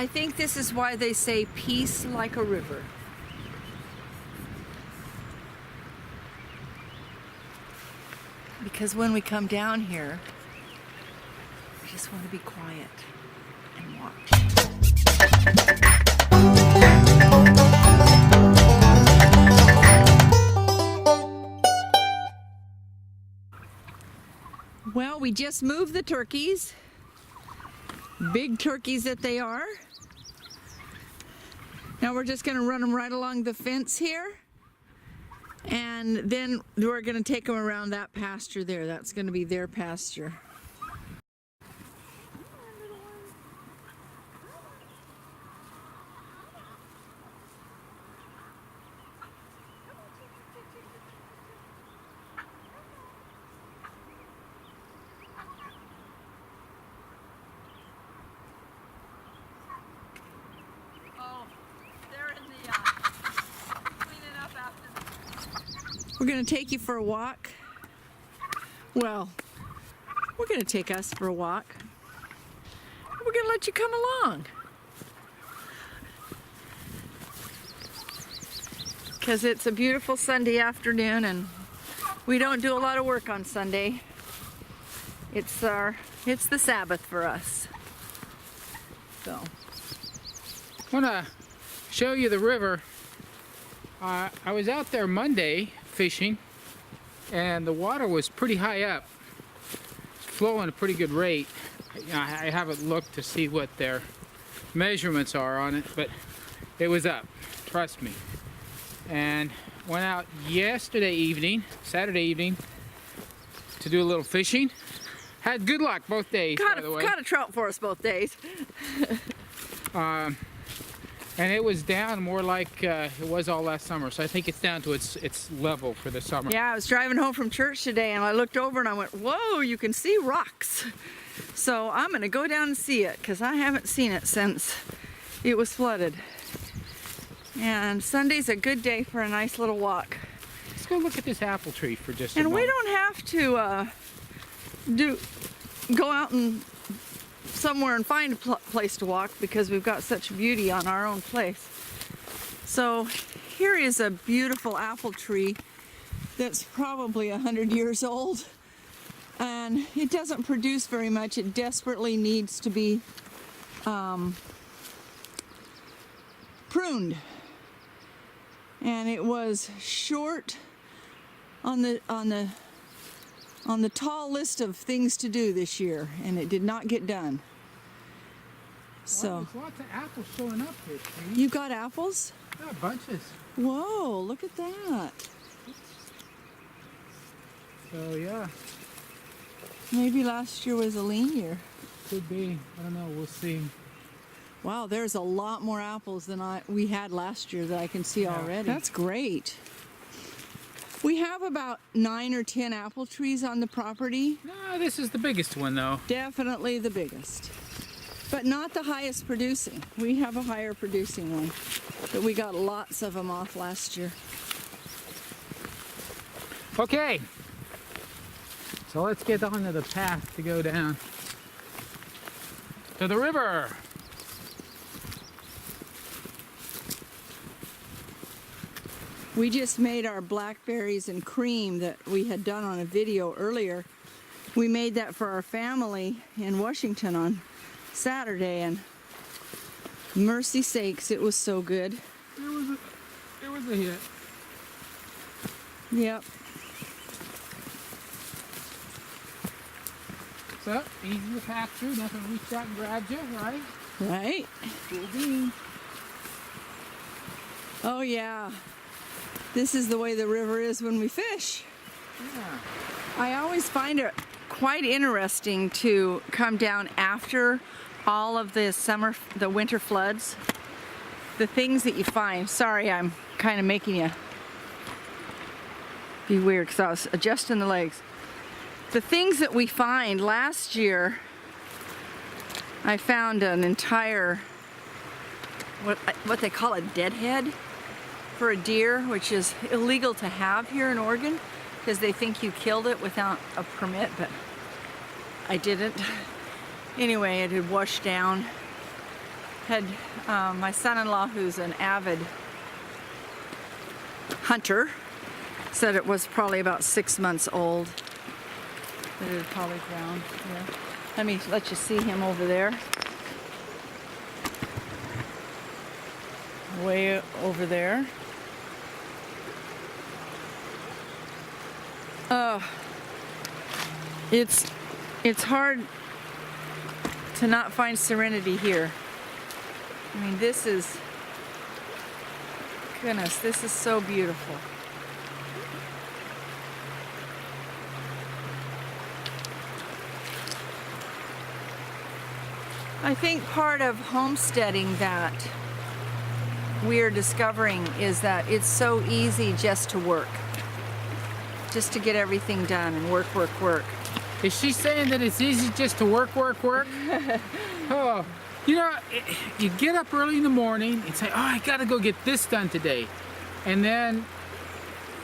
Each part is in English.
I think this is why they say peace like a river. Because when we come down here, we just want to be quiet and watch. Well, we just moved the turkeys. Big turkeys that they are. Now we're just going to run them right along the fence here. And then we're going to take them around that pasture there. That's going to be their pasture. We're going to take you for a walk. Well, we're going to take us for a walk. We're going to let you come along. Because it's a beautiful Sunday afternoon and we don't do a lot of work on Sunday. It's the Sabbath for us. So. I want to show you the river. I was out there Monday fishing and the water was pretty high up. It's flowing at a pretty good rate. I haven't looked to see what their measurements are on it, but it was up, trust me. And went out Saturday evening, to do a little fishing. Had good luck both days, by the way. Caught a trout for us both days. And it was down more like it was all last summer. So I think it's down to its level for the summer. Yeah, I was driving home from church today and I looked over and I went, whoa, you can see rocks. So I'm going to go down and see it because I haven't seen it since it was flooded. And Sunday's a good day for a nice little walk. Let's go look at this apple tree for just a moment. And we don't have to go out and somewhere and find a place to walk because we've got such beauty on our own place. So here is a beautiful apple tree that's probably 100 years old and it doesn't produce very much. It desperately needs to be pruned, and it was short on the tall list of things to do this year, and it did not get done. So wow, there's lots of apples showing up here, Steve. You got apples? Yeah, bunches. Whoa, look at that. So yeah. Maybe last year was a lean year. Could be. I don't know. We'll see. Wow, there's a lot more apples than we had last year that I can see already. That's great. We have about 9 or 10 apple trees on the property. No, this is the biggest one though. Definitely the biggest. But not the highest producing. We have a higher producing one. But we got lots of them off last year. Okay. So let's get onto the path to go down to the river. We just made our blackberries and cream that we had done on a video earlier. We made that for our family in Washington on Saturday, and mercy sakes, it was so good. It was a hit. Yep. So, easy to pack through, nothing reached out and grabbed you, right? Right? Cool bean. Oh yeah. This is the way the river is when we fish. Yeah. I always find it quite interesting to come down after all of the winter floods. The things that you find. Sorry, I'm kind of making you be weird because I was adjusting the legs. The things that we find last year, I found an entire, what they call a deadhead for a deer, which is illegal to have here in Oregon because they think you killed it without a permit, but I didn't. Anyway, it had washed down. had my son-in-law, who's an avid hunter, said it was probably about 6 months old. That it had probably drowned. Yeah. Let me let you see him over there. Way over there. It's hard to not find serenity here. I mean, this is, goodness, this is so beautiful. I think part of homesteading that we're discovering is that it's so easy just to work. Just to get everything done and work, work, work. Is she saying that it's easy just to work, work, work? Oh, you know, you get up early in the morning and say, oh, I gotta go get this done today. And then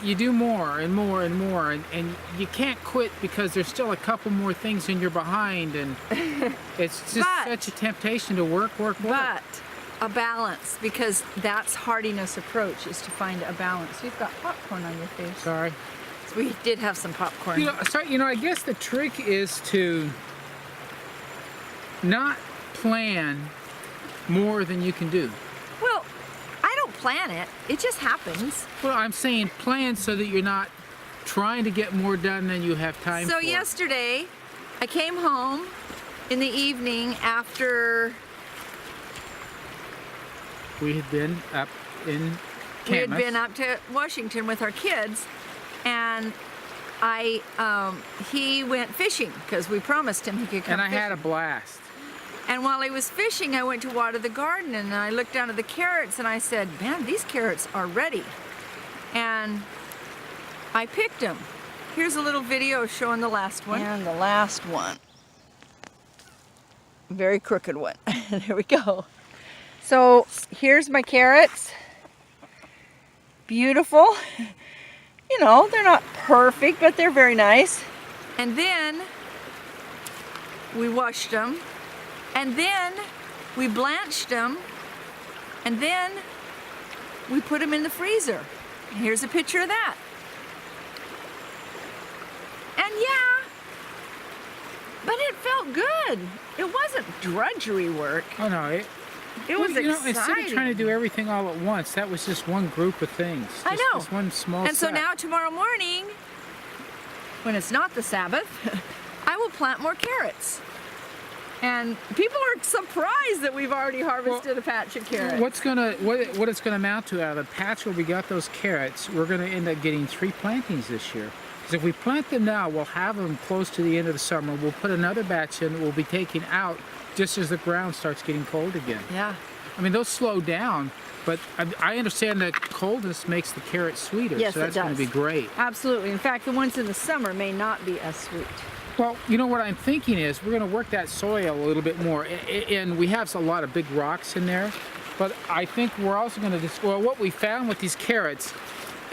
you do more and more and more, and you can't quit because there's still a couple more things and you're behind, and it's just such a temptation to work, work, work. But a balance, because that's hardiness approach, is to find a balance. You've got popcorn on your face. Sorry. So we did have some popcorn. I guess the trick is to not plan more than you can do. Well, I don't plan it. It just happens. Well, I'm saying plan so that you're not trying to get more done than you have time for. So yesterday, I came home in the evening after we had been up in Camas. We had been up to Washington with our kids, and he went fishing because we promised him he could come and I fishing. had a blast. And while he was fishing, I went to water the garden, and I looked down at the carrots and I said, man, these carrots are ready. And I picked them. Here's a little video showing the last one. And the last one. Very crooked one. There we go. So here's my carrots. Beautiful. You know, they're not perfect, but they're very nice. And then we washed them. And then we blanched them, and then we put them in the freezer. And here's a picture of that. And yeah, but it felt good. It wasn't drudgery work. Oh no, it was exciting. Instead of trying to do everything all at once, that was just one group of things. I know. Just one small And so step. now tomorrow morning, when it's not the Sabbath, I will plant more carrots. And people are surprised that we've already harvested a patch of carrots. What it's gonna amount to out of the patch where we got those carrots, we're gonna end up getting 3 plantings this year. Because if we plant them now, we'll have them close to the end of the summer. We'll put another batch in that we'll be taking out just as the ground starts getting cold again. Yeah. I mean, they'll slow down, but I understand that coldness makes the carrot sweeter. Yes, so that's going to be great. Absolutely. In fact, the ones in the summer may not be as sweet. Well, you know what I'm thinking is we're going to work that soil a little bit more, and we have a lot of big rocks in there, but I think we're also going to well, what we found with these carrots,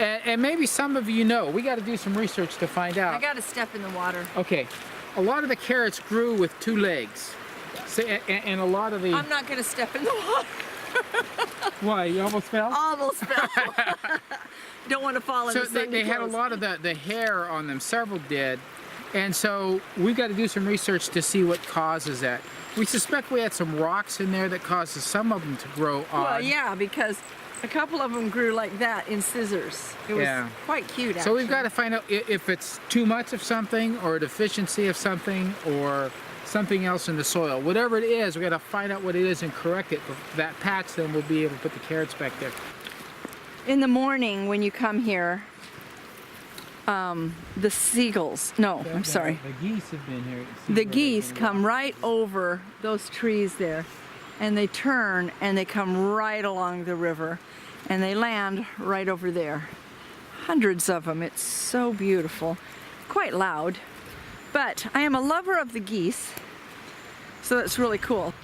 and maybe some of you know, we got to do some research to find out. I got to step in the water. Okay, a lot of the carrots grew with 2 legs, so, and a lot of the. I'm not going to step in the water. Why? You almost fell? Almost fell. Don't want to fall in the So they had a lot of the hair on them. Several did. And so we've got to do some research to see what causes that. We suspect we had some rocks in there that causes some of them to grow odd. Well, yeah, because a couple of them grew like that in scissors. It was quite cute, actually. So we've got to find out if it's too much of something or a deficiency of something or something else in the soil. Whatever it is, we've got to find out what it is and correct it. For that patch, then we'll be able to put the carrots back there. In the morning when you come here, the seagulls, I'm sorry. The geese have been here. The geese come right over those trees there, and they turn and they come right along the river, and they land right over there. Hundreds of them. It's so beautiful. Quite loud. But I am a lover of the geese, so that's really cool.